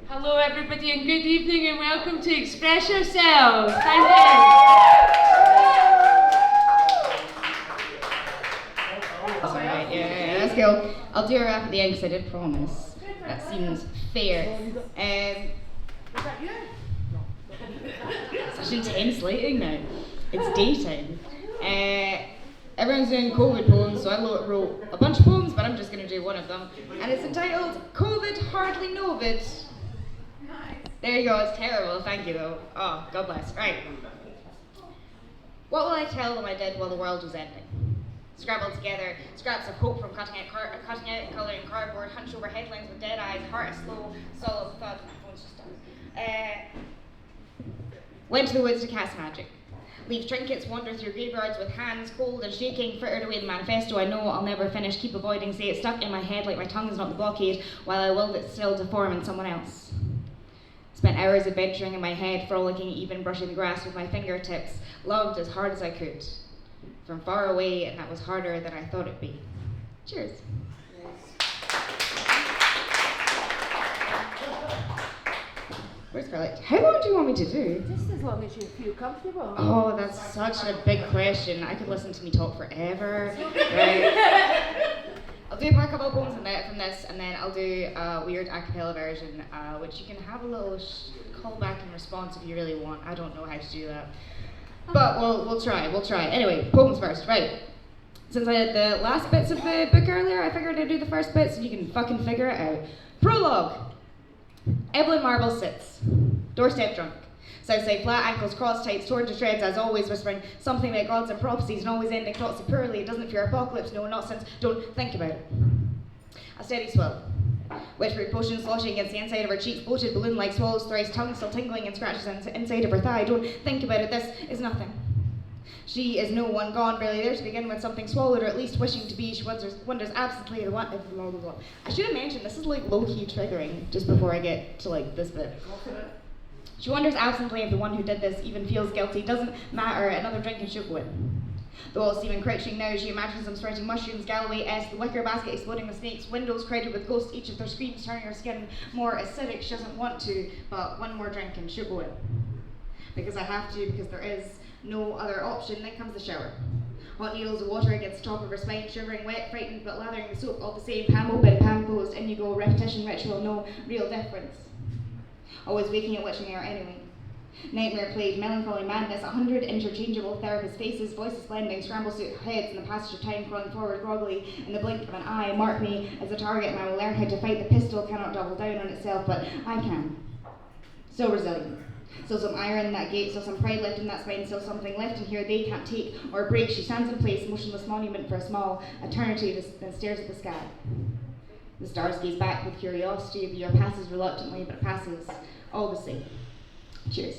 Hello everybody and good evening and welcome to Express Yourselves. Thank you. Alright, yeah, let's go. I'll do a rap at the end because I did promise. That seems fair. Such intense lighting now. It's daytime. Everyone's doing COVID poems, so I wrote a bunch of poems, but I'm just going to do one of them. And it's entitled, COVID Hardly Novid. There you go, it's terrible, thank you though. Oh, God bless. Right. What will I tell them I did while the world was ending? Scrabbled together scraps of hope from cutting out and colouring cardboard, hunched over headlines with dead eyes, heart a slow, solemn thud. My phone's just done. Went to the woods to cast magic. Leave trinkets, wander through graveyards with hands cold and shaking, frittered away the manifesto I know I'll never finish, keep avoiding, say it stuck in my head like my tongue is not the blockade, while I willed it still to form in someone else. Spent hours adventuring in my head, frolicking, even brushing the grass with my fingertips, loved as hard as I could. From far away, and that was harder than I thought it'd be. Cheers. Where's Carla? How long do you want me to do? Just as long as you feel comfortable. Oh, that's such a big question. I could listen to me talk forever. Right. I'll do a couple of poems from this, and then I'll do a weird a cappella version, which you can have a little call back and response if you really want. I don't know how to do that. But we'll try. Anyway, poems first, right. Since I did the last bits of the book earlier, I figured I'd do the first bit so you can fucking figure it out. Prologue. Evelyn Marble sits, doorstep drunk. Southside flat, ankles crossed, tights torn to shreds as always, whispering something about gods and prophecies and always ending not so poorly. It doesn't fear apocalypse, no, not since, don't think about it. A steady swell. Wet fruit potion sloshing against the inside of her cheeks, bloated balloon like swallows thrice, tongue still tingling and scratches inside of her thigh. Don't think about it, this is nothing. She is no one, gone, barely there to begin with, something swallowed or at least wishing to be. She wonders absently blah, blah, blah. I should have mentioned this is like low-key triggering just before I get to like this bit. She wonders absently if the one who did this even feels guilty. Doesn't matter, another drink and she'll go in. The walls seeming crouching now, she imagines them spreading mushrooms, Galloway-esque, the wicker basket exploding with snakes, windows crowded with ghosts, each of their screams turning her skin more acidic. She doesn't want to, but one more drink and she'll go in. Because I have to, because there is no other option. Then comes the shower. Hot needles of water against the top of her spine, shivering, wet, frightened, but lathering the soap, all the same. Palm open, palm closed, in you go, repetition, ritual, no real difference. Always waking and witching her anyway. Nightmare played, melancholy madness, 100 interchangeable therapist faces, voices blending, scramble suit heads in the passage of time crawling forward groggily in the blink of an eye. Mark me as a target and I will learn how to fight. The pistol cannot double down on itself, but I can. So resilient. Still some iron in that gate, still some pride left in that spine, still something left in here they can't take or break. She stands in place, motionless monument for a small eternity, then stares at the sky. The stars gaze back with curiosity. The year passes reluctantly, but passes all the same. Cheers.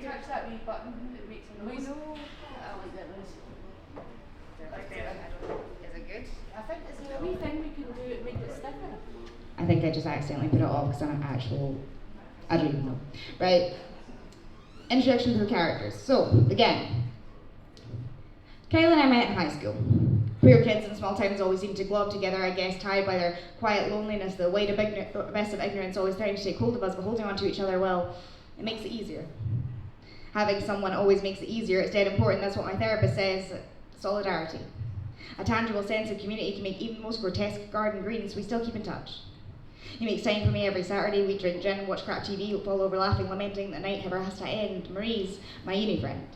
Touch that wee button that makes a noise. Is it good? I think it's a wee thing we can do to make it stiffer. I think I just accidentally put it off because I'm I don't even know. Right. Introduction to the characters. So, again. Kyle and I met in high school. Queer kids in small towns always seem to glob together, I guess, tied by their quiet loneliness. The weight of abyss of ignorance always trying to take hold of us, but holding on to each other, well, it makes it easier. Having someone always makes it easier. It's dead important. That's what my therapist says. Solidarity. A tangible sense of community can make even the most grotesque garden greens. We still keep in touch. He makes time for me every Saturday. We drink gin, watch crap TV, fall over laughing, lamenting that night never has to end. Marie's my uni friend.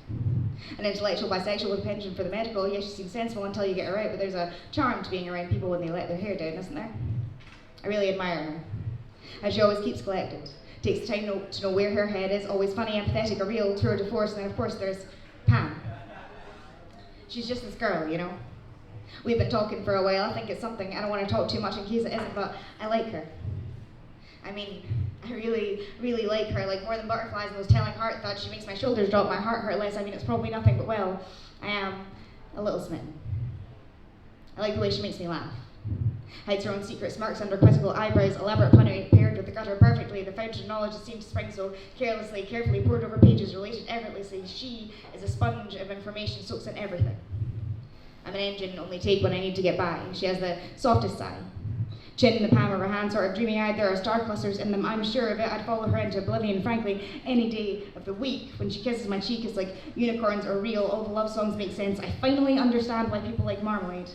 An intellectual bisexual with a penchant for the medical. Yes, she seems sensible until you get her out, but there's a charm to being around people when they let their hair down, isn't there? I really admire her. And she always keeps collected. Takes the time to know where her head is, always funny, empathetic, a real tour de force, and then of course there's Pam. She's just this girl, you know? We've been talking for a while. I think it's something. I don't want to talk too much in case it isn't, but I like her. I mean, I really, really like her, like more than butterflies and those telling heart thuds. She makes my shoulders drop, my heart hurt less. I mean, it's probably nothing, but well, I am a little smitten. I like the way she makes me laugh. Hides her own secret smirks under quizzical eyebrows, elaborate punnery paired with the gutter perfectly. The fountain of knowledge that seems to spring so carelessly, carefully poured over pages, related effortlessly. She is a sponge of information, soaks in everything. I'm an engine, only take when I need to get by. She has the softest sigh. Chin in the palm of her hand, sort of dreamy-eyed, there are star clusters in them, I'm sure of it. I'd follow her into oblivion, frankly, any day of the week. When she kisses my cheek, it's like unicorns are real, all the love songs make sense. I finally understand why people like marmalade.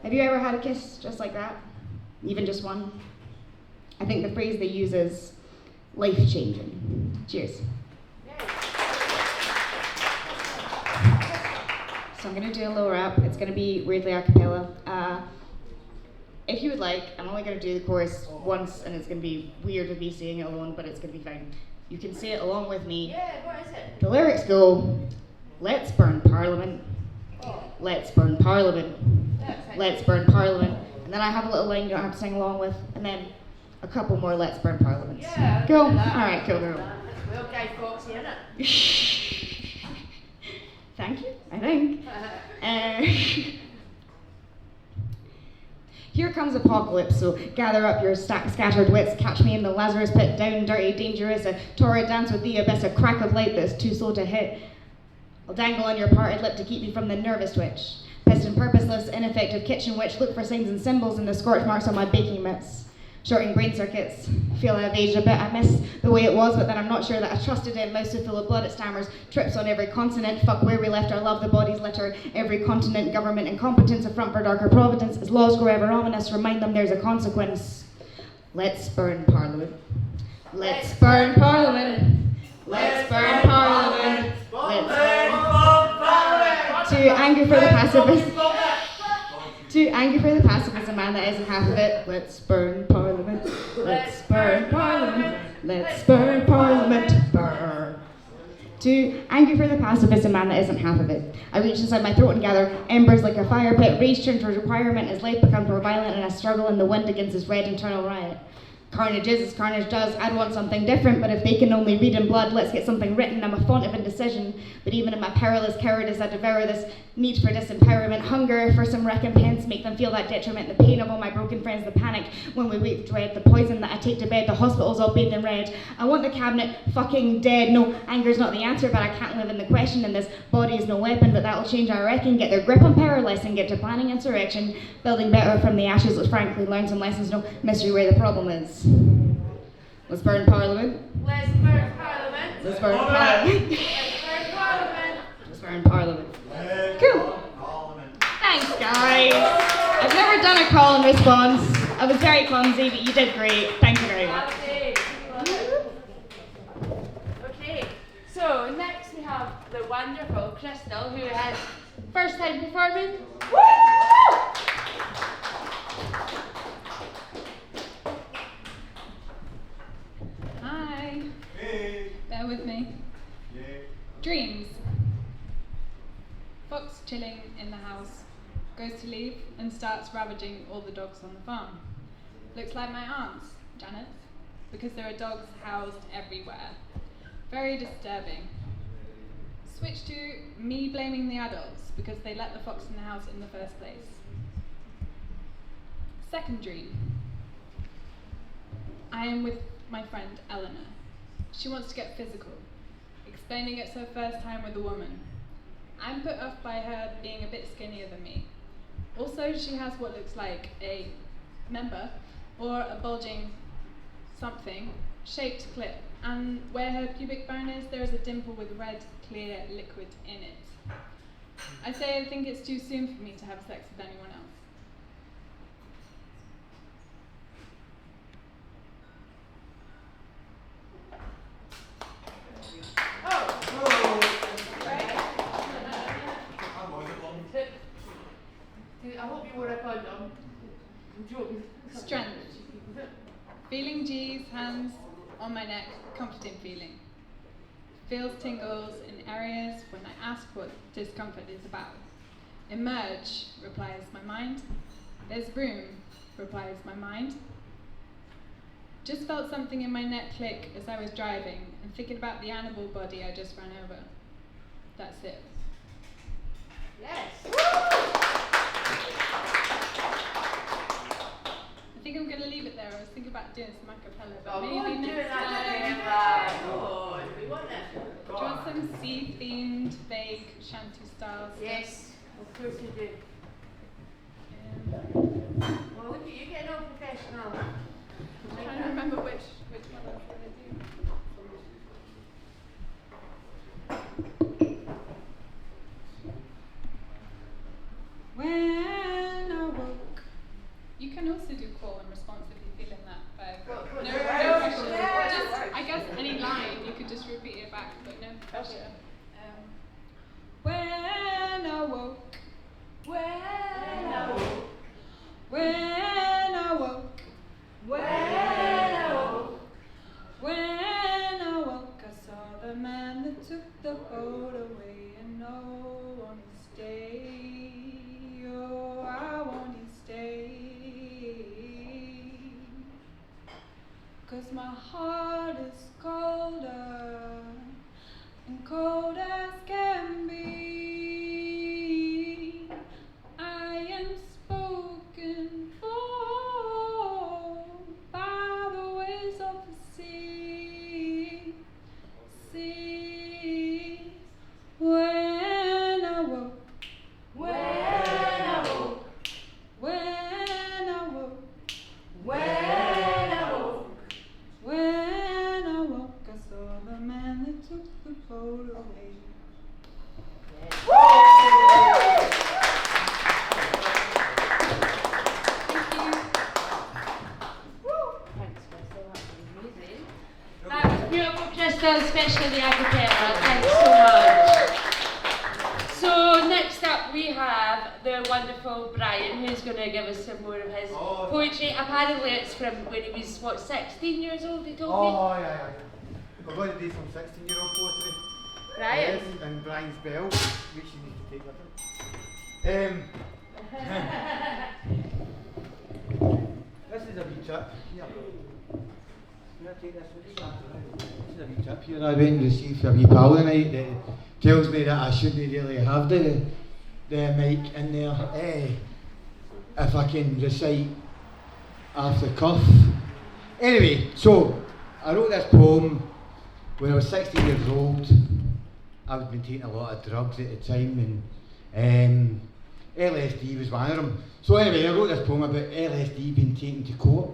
Have you ever had a kiss just like that? Even just one? I think the phrase they use is life-changing. Cheers. So I'm going to do a little rap. It's going to be weirdly a cappella. If you would like, I'm only going to do the chorus once, and it's going to be weird with me singing it alone, but it's going to be fine. You can say it along with me. Yeah, what is it? The lyrics go, let's burn Parliament. Let's burn Parliament. Let's burn Parliament. And then I have a little line you don't have to sing along with, and then a couple more let's burn Parliaments. Yeah. Go. Alright, cool, girl. Well, Guy Fawkes, isn't it? Thank you, I think. Here comes apocalypse, so gather up your scattered wits, catch me in the Lazarus pit, down, dirty, dangerous, a torrid dance with the abyss, a crack of light that's too slow to hit. I'll dangle on your parted lip to keep you from the nervous twitch. Pissed and purposeless, ineffective kitchen witch, look for signs and symbols in the scorch marks on my baking mitts. Shorting brain circuits, feel I've aged a bit, I miss the way it was, but then I'm not sure that I trusted it. Mouth so full of blood it stammers, trips on every consonant, fuck where we left our love, the body's litter, every continent, government incompetence, a front for darker providence, as laws grow ever ominous, remind them there's a consequence. Let's burn Parliament. Let's burn Parliament. Let's burn Parliament. Let's burn Parliament. To anger for the pacifist. To anger for the pacifist, a man that isn't half of it. Let's burn Parliament. Let's burn Parliament. Let's burn Parliament. Burn. To anger for the pacifist, a man that isn't half of it. I reach inside my throat and gather embers like a fire pit. Rage turns to requirement as life becomes more violent and I struggle in the wind against this red internal riot. Carnage is as carnage does. I'd want something different, but if they can only read in blood, let's get something written. I'm a font of indecision, but even in my perilous cowardice, I devour this need for disempowerment, hunger for some recompense, make them feel that detriment, the pain of all my broken friends, the panic when we wait with dread, the poison that I take to bed, the hospitals all bathed in red. I want the cabinet fucking dead. No, anger's not the answer, but I can't live in the question, and this body is no weapon, but that'll change, I reckon. Get their grip on power, lesson, get to planning insurrection, building better from the ashes. Let's frankly learn some lessons, no mystery where the problem is. Let's burn Parliament. Let's burn Parliament. Let's burn Parliament. Let's burn Parliament. Let's burn Parliament. Cool. Thanks, guys. I've never done a call and response. I was very clumsy, but you did great. Thank you very much. Okay, so next we have the wonderful Crystal, who has first time performing. Hi. Hey. Bear with me. Yeah. Dreams. Fox chilling in the house, goes to leave and starts ravaging all the dogs on the farm. Looks like my aunt's, Janet's, because there are dogs housed everywhere. Very disturbing. Switch to me blaming the adults because they let the fox in the house in the first place. Second dream. I am with my friend Eleanor. She wants to get physical, explaining it's her first time with a woman. I'm put off by her being a bit skinnier than me. Also, she has what looks like a member or a bulging something shaped clip, and where her pubic bone is, there is a dimple with red, clear liquid in it. I say I think it's too soon for me to have sex with anyone else. I hope you wore a condom. I'm joking. Strength. Feeling G's, hands on my neck, comforting feeling. Feels tingles in areas when I ask what discomfort is about. Emerge, replies my mind. There's room, replies my mind. Just felt something in my neck click as I was driving and thinking about the animal body I just ran over. That's it. Yes. I think I'm going to leave it there. I was thinking about doing some acapella, but Oh, maybe do next that. time. Oh, we want that. Do you want some sea-themed, vague, shanty styles? Yes. course you do. Well, look at you getting all professional. I'm trying to remember which one I was going to do. When I woke. You can also do call and response if you're feeling that vibe. No pressure. Just, I guess any line you could just repeat it back, but no pressure. When I woke. When I woke. When I woke. When I woke. When I woke, I saw the man that took the boat away, and no one will stay. Oh, I want to stay. 'Cause my heart is colder and cold as can be. I am spoken for by the waves of the sea. Sea. When I woke. When I woke. When I woke. When I woke. When I woke, I saw the man that took the boat away. Thanks, Crystal. That was amazing. That was beautiful, Crystal, especially the acapella. Thanks so much. So next up we have the wonderful Brian, who's going to give us some more of his poetry. Apparently it's from when he was, what, 16 years old, he told me? Oh, yeah. We're going to do some 16-year-old poetry. Brian. Yes, and Brian's bell, which you need to take with him. This is a wee trip here. Can I take this with me? This is a wee trip here. I went and received a wee pal tonight that tells me that I shouldn't really have the mic in there. If I can recite off the cuff. Anyway, so I wrote this poem when I was 16 years old. I'd been taking a lot of drugs at the time, and LSD was one of them. So anyway, I wrote this poem about LSD being taken to court.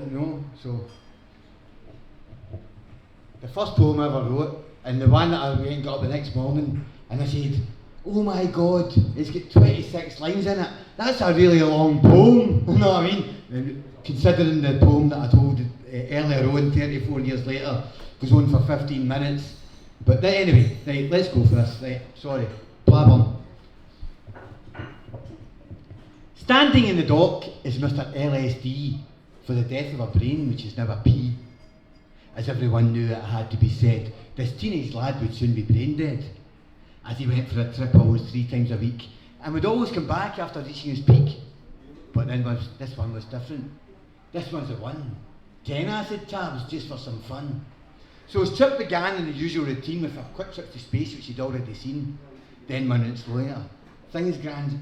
You know, so the first poem I ever wrote, and the one that I went and got up the next morning, and I said, oh my God, it's got 26 lines in it. That's a really long poem, you know what I mean? And considering the poem that I told earlier on, 34 years later, goes on for 15 minutes. But anyway, right, let's go for this. Right, sorry, blabbering. Standing in the dock is Mr. LSD for the death of a brain which is now a P. As everyone knew it had to be said, this teenage lad would soon be brain dead, as he went for a trip almost 3 times a week, and would always come back after reaching his peak. But then this one was different. This one's a 1. 10 acid tabs just for some fun. So his trip began in the usual routine with a quick trip to space which he'd already seen. Then moments later, things grand.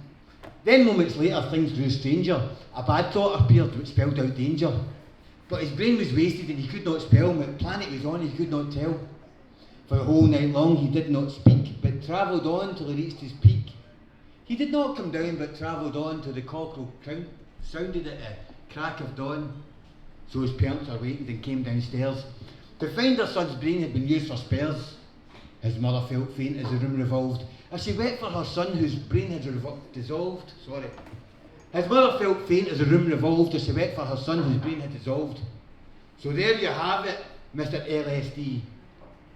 Then moments later, things grew stranger. A bad thought appeared which spelled out danger. But his brain was wasted and he could not spell. What planet he was on he could not tell. For the whole night long he did not speak, but travelled on till he reached his peak. He did not come down, but travelled on till the cockerel crown sounded at the crack of dawn. So his parents awakened and came downstairs to find their son's brain had been used for spares. His mother felt faint as the room revolved, as she wept for her son whose brain had dissolved. His mother felt faint as the room revolved, as she wept for her son whose brain had dissolved. So there you have it, Mr. LSD.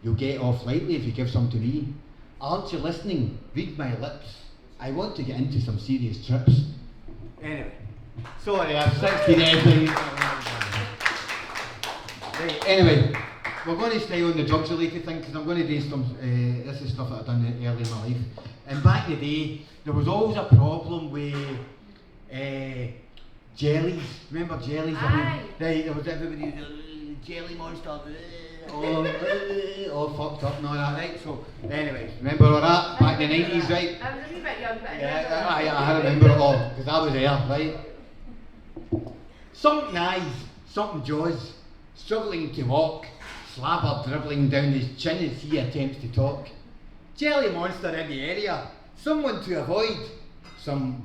You'll get off lightly if you give some to me. Aren't you listening? Read my lips. I want to get into some serious trips. Anyway, sorry, I'm 16 Right, anyway, we're going to stay on the drugs related thing because I'm going to do some, this is stuff that I've done early in my life. And back in the day, there was always a problem with jellies. Remember jellies? Aye. Right, there was everybody, jelly monster, all fucked up and all that, right? So, anyway, remember all that back in the 90s, right? I was a wee bit young, but I Yeah, I remember it all, because I was there, right? Something eyes, something jaws, struggling to walk, slabber dribbling down his chin as he attempts to talk. Jelly monster in the area, someone to avoid, one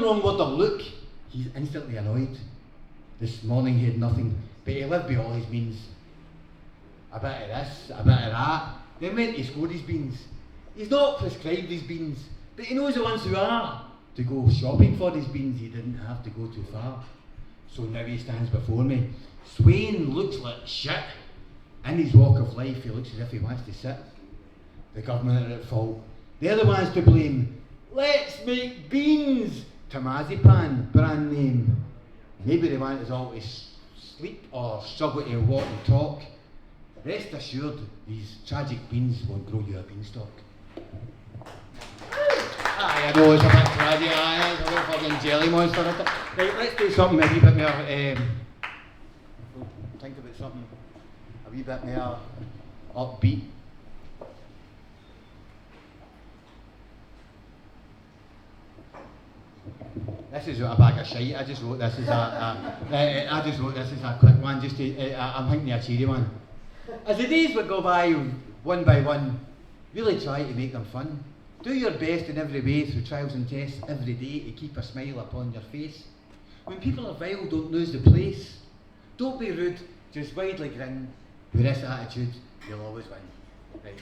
wrong word or look, he's instantly annoyed. This morning he had nothing, but he lived by all his means. A bit of this, a bit of that, then went to score his beans. He's not prescribed his beans, but he knows the ones who are. To go shopping for his beans, he didn't have to go too far. So now he stands before me. Swain looks like shit. In his walk of life, he looks as if he wants to sit. The government are at fault. They're the ones to blame. Let's make beans! Tamazipan, brand name. Maybe they want us all to sleep or struggle to walk and talk. Rest assured, these tragic beans won't grow you a beanstalk. I know it's a bit tragic, it's a little fucking jelly monster. Right, let's do something a wee bit more, think about something a wee bit more upbeat. This is a bag of shite. I just wrote this as a quick one, just to, I'm thinking of a cheery one. As the days would go by one, really try to make them fun. Do your best in every way through trials and tests every day to keep a smile upon your face. When people are vile, don't lose the place. Don't be rude, just widely grin. With this attitude, you'll always win. Right.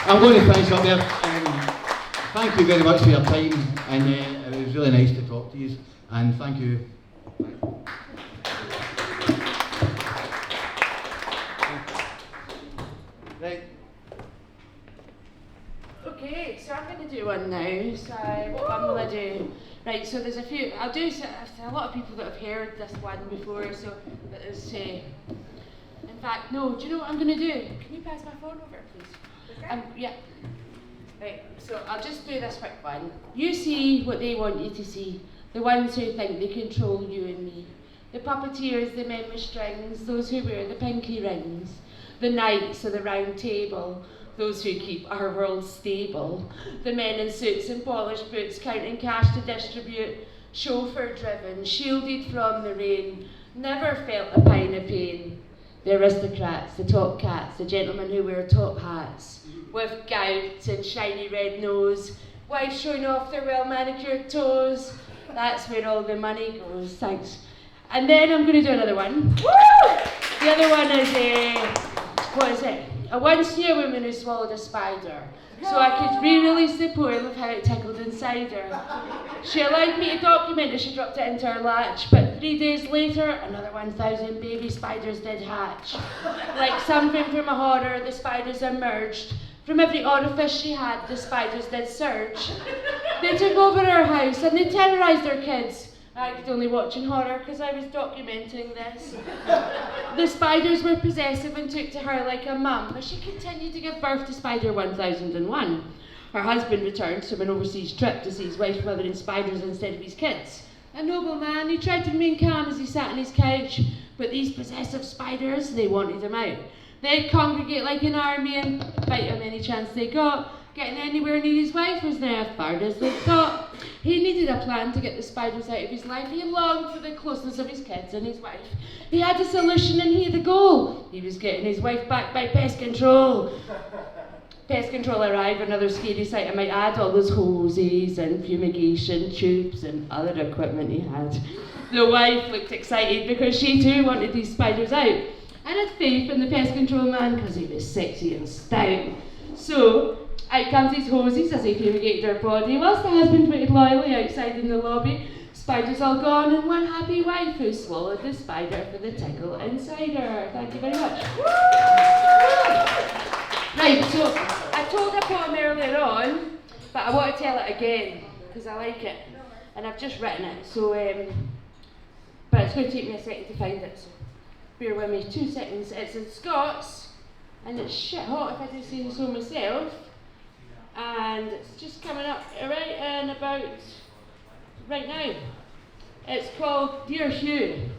I'm going to finish up there. Thank you very much for your time, and it was really nice to talk to you, and thank you. Right. Okay, so I'm going to do one now. So what I'm going to do, right? So there's a few. I'll do a lot of people that have heard this one before. So that is, in fact, no. Do you know what I'm going to do? Can you pass my phone over, please? Yeah. Right, so I'll just do this quick one. You see what they want you to see, the ones who think they control you and me. The puppeteers, the men with strings, those who wear the pinky rings. The knights of the round table, those who keep our world stable. The men in suits and polished boots, counting cash to distribute. Chauffeur-driven, shielded from the rain, never felt a pine of pain. The aristocrats, the top cats, the gentlemen who wear top hats, with gout and shiny red nose, wives showing off their well-manicured toes. That's where all the money goes, thanks. And then I'm going to do another one. Woo! The other one is what is it? I once knew a woman who swallowed a spider, so I could re-release the poem of how it tickled inside her. She allowed me to document as she dropped it into her latch, but 3 days later, another 1,000 baby spiders did hatch. Like something from a horror, the spiders emerged. From every orifice she had, the spiders did surge. They took over her house and they terrorised her kids. I could only watch in horror because I was documenting this. The spiders were possessive and took to her like a mum, but she continued to give birth to Spider 1001. Her husband returned from an overseas trip to see his wife mothering spiders instead of his kids. A noble man, he tried to remain calm as he sat on his couch, but these possessive spiders, they wanted him out. They'd congregate like an army and bite him any chance they got. Getting anywhere near his wife was now as hard as they thought. He needed a plan to get the spiders out of his life. He longed for the closeness of his kids and his wife. He had a solution and he had a goal. He was getting his wife back by pest control. Pest control arrived, another scary sight I might add, all those hoses and fumigation tubes and other equipment he had. The wife looked excited because she too wanted these spiders out. And had faith in the pest control man because he was sexy and stout. So, out comes his hoses as he fumigated her body, whilst the husband waited loyally outside in the lobby. Spiders all gone and one happy wife who swallowed the spider for the tickle inside her. Thank you very much. Right, so I told a poem earlier on, but I want to tell it again because I like it. And I've just written it, so, but it's going to take me a second to find it. So bear with me 2 seconds. It's in Scots, and it's shit hot if I do say so myself. And it's just coming up right in about right now. It's called Dear Hugh.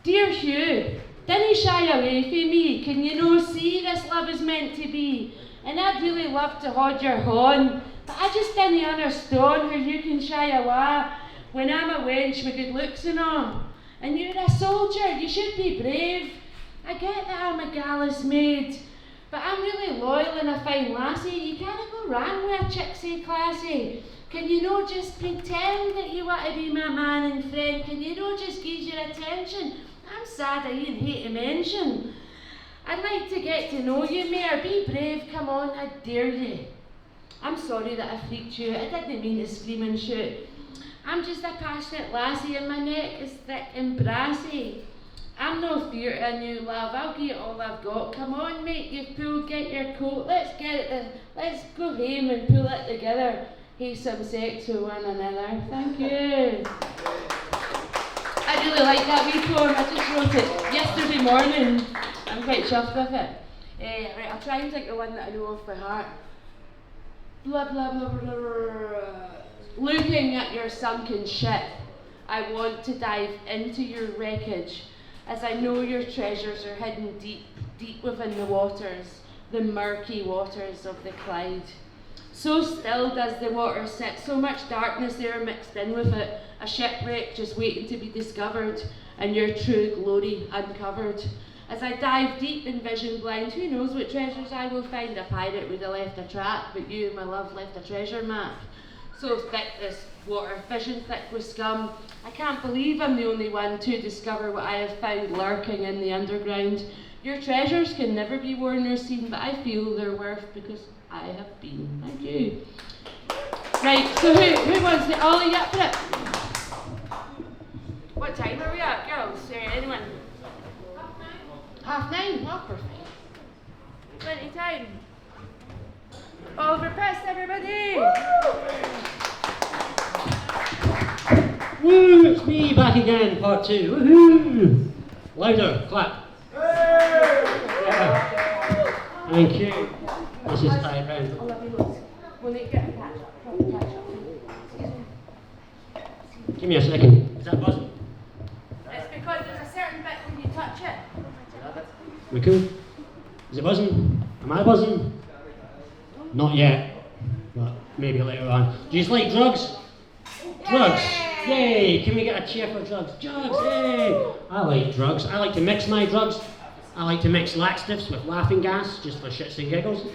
Dear Hugh, dinna shy away fae me, can you no see this love is meant to be? And I'd really love to hold your horn, but I just dinna understand how you can shy away when I'm a wench with good looks and all. And you're a soldier, you should be brave. I get that I'm a gallus maid, But I'm really loyal and a fine lassie. You can't go wrong with a chick so classy. Can you not just pretend that you want to be my man and friend? Can you not just give your attention? I'm sad I even hate to mention. I'd like to get to know you, Mayor. Be brave, come on, I dare you. I'm sorry that I freaked you out. I didn't mean to scream and shoot. I'm just a passionate lassie and my neck is thick and brassy. I'm no fear of a new love, I'll give it all I've got. Come on mate, you've pulled, get your coat, let's go home and pull it together. Have some sex with one another. Thank you. I really like that wee poem, I just wrote it yesterday morning. I'm quite chuffed with it. Right, I'll try and think of one that I know off by heart. Blah blah blah blah blah. Looking at your sunken ship, I want to dive into your wreckage, as I know your treasures are hidden deep, deep within the waters, the murky waters of the Clyde. So still does the water sit, so much darkness there mixed in with it, a shipwreck just waiting to be discovered, and your true glory uncovered. As I dive deep in vision blind, who knows what treasures I will find? A pirate would have left a trap, but you, my love, left a treasure map. So thick this water, vision thick with scum. I can't believe I'm the only one to discover what I have found lurking in the underground. Your treasures can never be worn or seen, but I feel their worth because I have been. Thank you. Right, so who wants to Ollie up for it? What time are we at, girls? Anyone? 9:30? Oh, perfect. Plenty of time. Overpressed, everybody! Woo! It's me back again, part 2. Woohoo! Louder, clap. Yeah. Thank you. This is tied round. I'll love you loads. We'll make it a catch up. Probably catch up. Give me a second. Is that buzzing? It's because there's a certain bit when you touch it. We cool? Is it buzzing? Am I buzzing? Not yet, but maybe later on. Do you like drugs? Drugs! Yay! Can we get a cheer for drugs? Drugs! Yay! I like drugs. I like to mix my drugs. I like to mix laxatives with laughing gas, just for shits and giggles.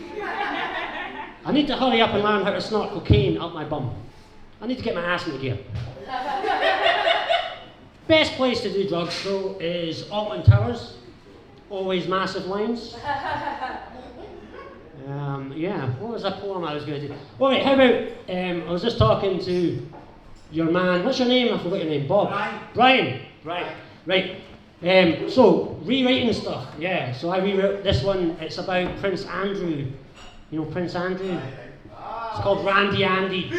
I need to hurry up and learn how to snort cocaine up my bum. I need to get my ass into gear. Best place to do drugs, though, is Alton Towers. Always massive lines. Yeah, what was that poem I was going to do? Alright, how about, I was just talking to your man, what's your name? I forgot your name, Bob. Brian. Right. So, rewriting stuff, yeah. So I rewrote this one, it's about Prince Andrew. You know Prince Andrew? It's called Randy Andy.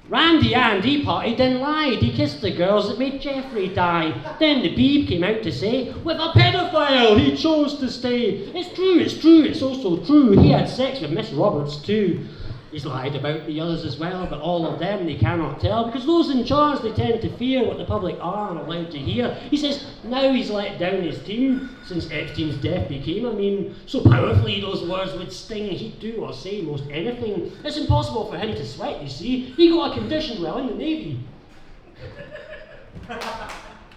Randy Andy partied and lied. He kissed the girls that made Jeffrey die. Then the Beeb came out to say, with a pedophile he chose to stay. It's true, it's also true. He had sex with Miss Roberts too. He's lied about the others as well, but all of them they cannot tell, because those in charge, they tend to fear what the public are allowed to hear. He says now he's let down his team since Epstein's death became, so powerfully those words would sting. He'd do or say most anything. It's impossible for him to sweat, you see. He got a condition while in the Navy. Nah,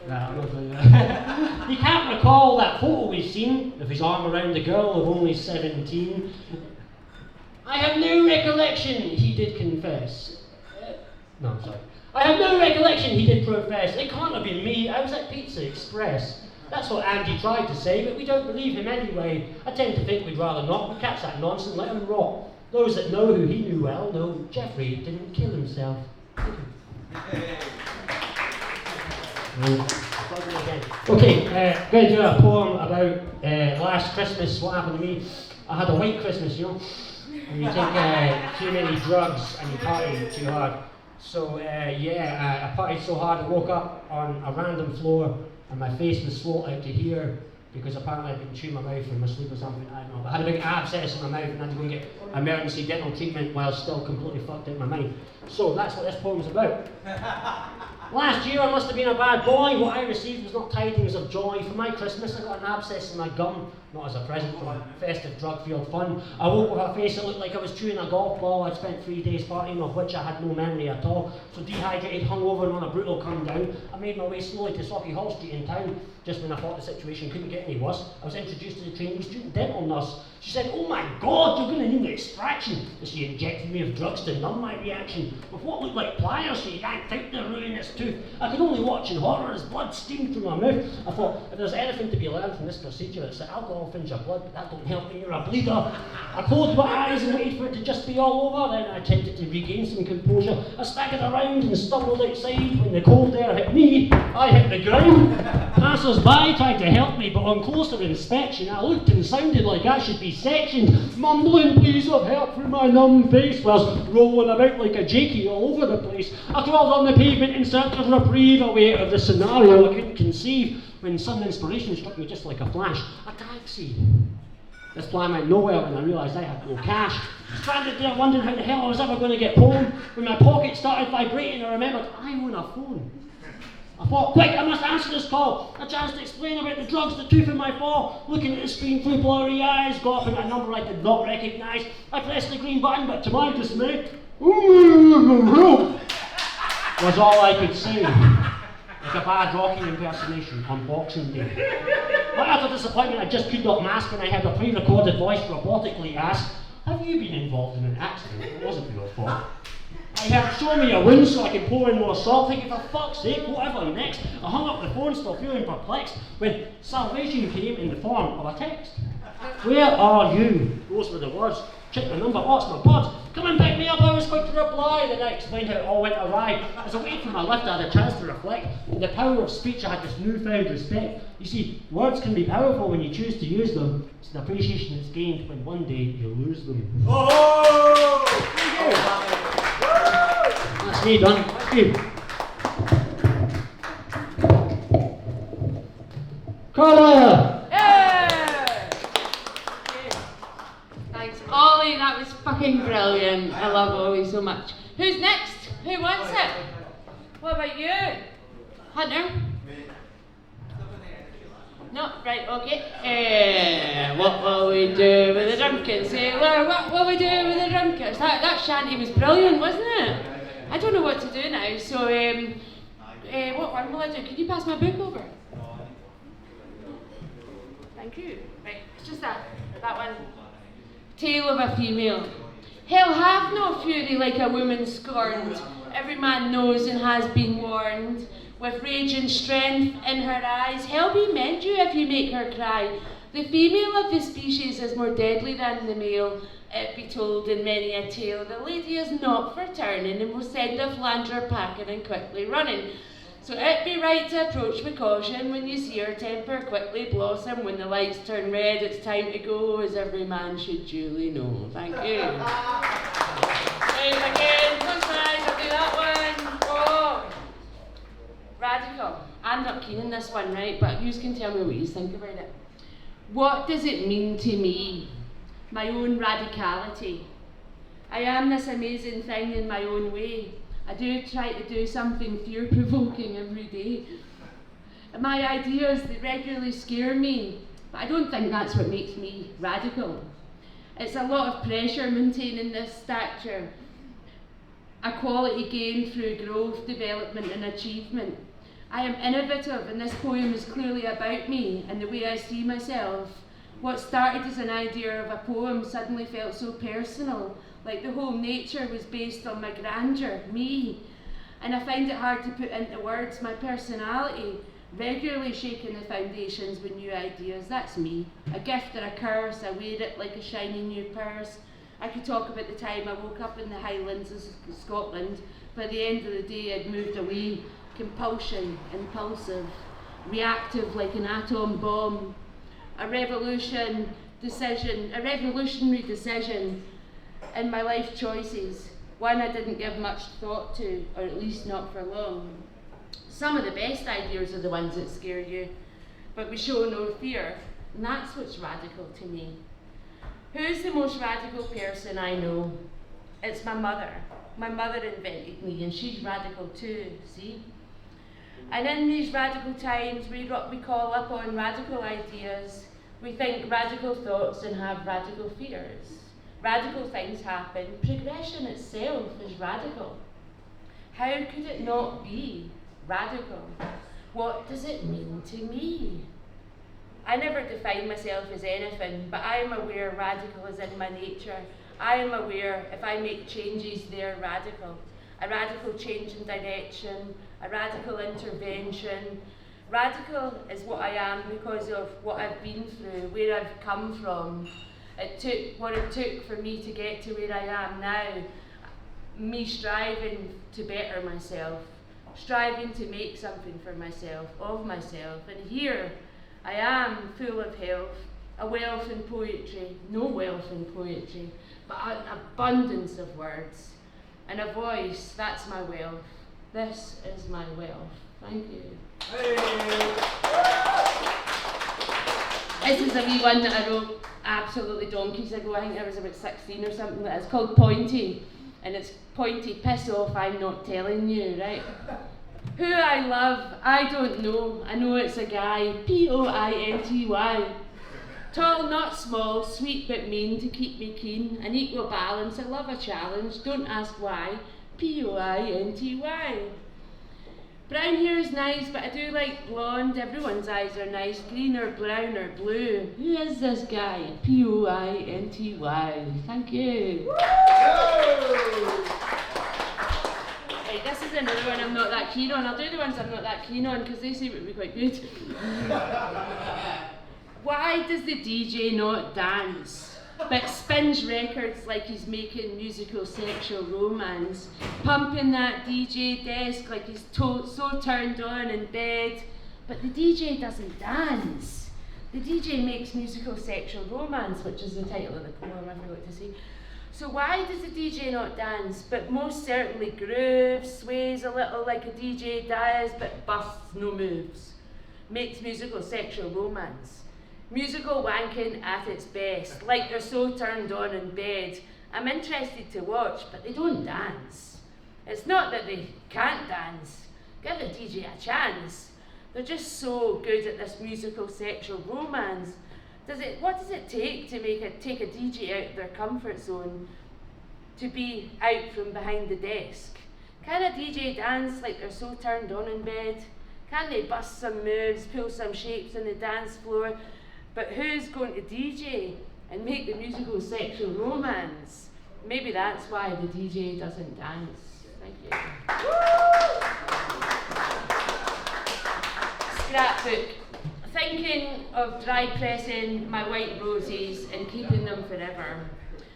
I'm not doing that. He can't recall that photo we've seen of his arm around a girl of only 17. I have no recollection, he did confess. No, I'm sorry. I have no recollection, he did profess. It can't have been me, I was at Pizza Express. That's what Andy tried to say, but we don't believe him anyway. I tend to think we'd rather not. We catch that nonsense, let him rot. Those that know who he knew well know Jeffrey didn't kill himself. Okay, going to do a poem about last Christmas, what happened to me. I had a white Christmas, you know. And you take too many drugs and you party too hard. So I partied so hard I woke up on a random floor and my face was swollen out to here because apparently I'd been chewing my mouth in my sleep or something, I don't know. But I had a big abscess in my mouth and I had to go and get emergency dental treatment while still completely fucked out my mind. So that's what this poem's about. Last year I must have been a bad boy. What I received was not tidings of joy. For my Christmas I got an abscess in my gum, not as a present for festive drug-filled fun. I woke with a face that looked like I was chewing a golf ball. I'd spent 3 days partying, of which I had no memory at all. So dehydrated, hungover and on a brutal come down, I made my way slowly to Socky Hall Street in town. Just when I thought the situation couldn't get any worse, I was introduced to the trainee student dental nurse. She said, "Oh my God, you're going to need an extraction." And she injected me with drugs to numb my reaction. With what looked like pliers, she yanked out the ruinous tooth. I could only watch in horror as blood steamed through my mouth. I thought, if there's anything to be learned from this procedure, it's that alcohol thins your blood, but that don't help when you're a bleeder. I closed my eyes and waited for it to just be all over. Then I attempted to regain some composure. I staggered around and stumbled outside. When the cold air hit me, I hit the ground. Passers-by tried to help me, but on closer inspection, I looked and sounded like I should be sectioned, mumbling pleas of help through my numb face, whilst rolling about like a jakey all over the place. I crawled on the pavement in search of reprieve, aware of the scenario I couldn't conceive, when sudden inspiration struck me just like a flash. A taxi. This plan went nowhere when I realised I had no cash. Stranded there wondering how the hell I was ever going to get home. When my pocket started vibrating, I remembered I own a phone. I thought, quick, I must answer this call. A chance to explain about the drugs, the tooth in my fall. Looking at the screen through blurry eyes, got up in a number I did not recognise. I pressed the green button, but to my dismay, was all I could say. Like a bad Rocky impersonation on Boxing Day. My utter disappointment I just could not mask when I heard a pre-recorded voice robotically ask, "Have you been involved in an accident? It wasn't your fault." I heard, "Show me a wound so I can pour in more salt," thinking, for fuck's sake, whatever next. I hung up the phone, still feeling perplexed, when salvation came in the form of a text. "Where are you?" Those were the words. Check the number, oh, it's my bud. "Come and pick me up," I was quick to reply. Then I explained how it all went awry. As I waited for my lift, I had a chance to reflect. In the power of speech, I had this newfound respect. You see, words can be powerful when you choose to use them. It's an appreciation that's gained when one day you lose them. Oh! That's me done. Thank you. CARLA! Thanks, Ollie. That was fucking brilliant. I love Ollie so much. Who's next? Who wants it? What about you? Hunter? No, right, okay. What will we do with the drunken sailor? What will we do with the drunkards? That shanty was brilliant, wasn't it? I don't know what to do now, so what one will I do? Can you pass my book over? Thank you. Right, it's just that one. Tale of a female. Hell have no fury like a woman scorned. Every man knows and has been warned. With rage and strength in her eyes, hell be mend you if you make her cry. The female of the species is more deadly than the male. It be told in many a tale, the lady is not for turning and will send a flanger packing and quickly running. So it be right to approach with caution when you see her temper quickly blossom. When the lights turn red, it's time to go, as every man should duly know. Thank you. Right, again, close my eyes, I'll do that one. Oh. Radical. I'm not keen on this one, right? But you can tell me what you think about it. What does it mean to me? My own radicality. I am this amazing thing in my own way. I do try to do something fear-provoking every day. And my ideas, they regularly scare me, but I don't think that's what makes me radical. It's a lot of pressure maintaining this stature, a quality gained through growth, development and achievement. I am innovative, and this poem is clearly about me and the way I see myself. What started as an idea of a poem suddenly felt so personal, like the whole nature was based on my grandeur, me. And I find it hard to put into words my personality, regularly shaking the foundations with new ideas. That's me. A gift or a curse, I wear it like a shiny new purse. I could talk about the time I woke up in the Highlands of Scotland. By the end of the day I'd moved away. Compulsion, impulsive, reactive like an atom bomb. A revolutionary decision in my life choices, one I didn't give much thought to, or at least not for long. Some of the best ideas are the ones that scare you, but we show no fear, and that's what's radical to me. Who's the most radical person I know? It's my mother. My mother invented me, and she's radical too, see? And in these radical times, we call up on radical ideas. We think radical thoughts and have radical fears. Radical things happen. Progression itself is radical. How could it not be radical? What does it mean to me? I never define myself as anything, but I am aware radical is in my nature. I am aware if I make changes, they're radical. A radical change in direction, a radical intervention. Radical is what I am because of what I've been through, where I've come from. It took what it took for me to get to where I am now. Me striving to better myself, striving to make something for myself, of myself. And here I am, full of health, a wealth in poetry, no wealth in poetry, but an abundance of words. And a voice, that's my wealth. This is my wealth. Thank you. Hey. This is a wee one that I wrote absolutely donkeys ago. I think I was about 16 or something. It's called Pointy. And it's Pointy, piss off, I'm not telling you, right? Who I love, I don't know. I know it's a guy, P-O-I-N-T-Y. Tall, not small, sweet but mean to keep me keen. An equal balance, I love a challenge, don't ask why. P-O-I-N-T-Y. Brown hair is nice, but I do like blonde. Everyone's eyes are nice, green or brown or blue. Who is this guy? P-O-I-N-T-Y. Thank you. Right, this is another one I'm not that keen on. I'll do the ones I'm not that keen on because they seem to be quite good. Why does the DJ not dance, but spins records like he's making musical sexual romance, pumping that DJ desk like he's so turned on in bed, but the DJ doesn't dance. The DJ makes musical sexual romance, which is the title of the poem, I forgot to say. So why does the DJ not dance, but most certainly grooves, sways a little like a DJ does, but busts no moves, makes musical sexual romance. Musical wanking at its best, like they're so turned on in bed. I'm interested to watch, but they don't dance. It's not that they can't dance. Give the DJ a chance. They're just so good at this musical sexual romance. What does it take to take a DJ out of their comfort zone, to be out from behind the desk? Can a DJ dance like they're so turned on in bed? Can they bust some moves, pull some shapes on the dance floor? But who's going to DJ and make the musical sexual romance? Maybe that's why the DJ doesn't dance. Thank you. Scrapbook. Thinking of dry pressing my white roses and keeping them forever.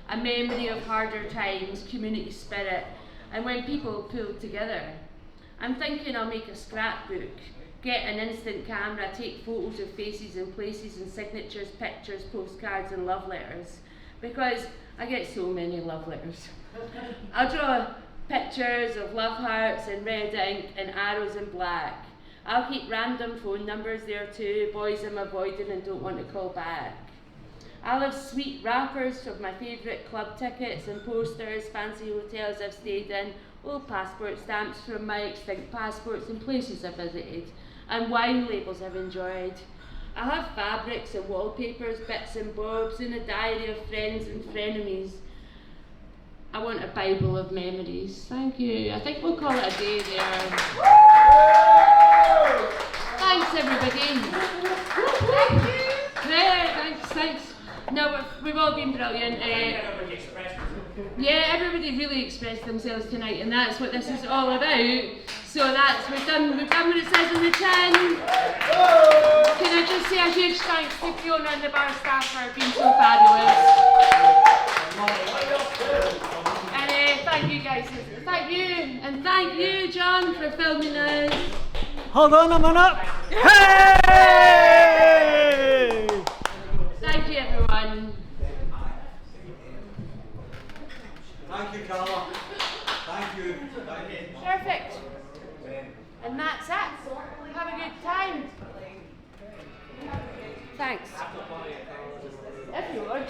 A memory of harder times, community spirit, and when people pulled together. I'm thinking I'll make a scrapbook. Get an instant camera, take photos of faces and places and signatures, pictures, postcards and love letters. Because I get so many love letters. I'll draw pictures of love hearts in red ink and arrows in black. I'll keep random phone numbers there too, boys I'm avoiding and don't want to call back. I'll have sweet wrappers of my favourite club tickets and posters, fancy hotels I've stayed in, old passport stamps from my extinct passports and places I've visited, and wine labels I've enjoyed. I'll have fabrics and wallpapers, bits and bobs, and a diary of friends and frenemies. I want a Bible of memories. Thank you. I think we'll call it a day there. Thanks, everybody. Thank you. Yeah, thanks. No, we've all been brilliant. Yeah, everybody really expressed themselves tonight, and that's what this is all about. So we've done what it says in the tin. Can I just say a huge thanks to Fiona and the bar staff for being so fabulous. And thank you guys. Thank you, and thank you, John, for filming us. Hold on a minute. Hey! Thank you, everyone. Thank you, Carla. Thank you. Perfect. And that's it. Have a good time. Thanks. If you want.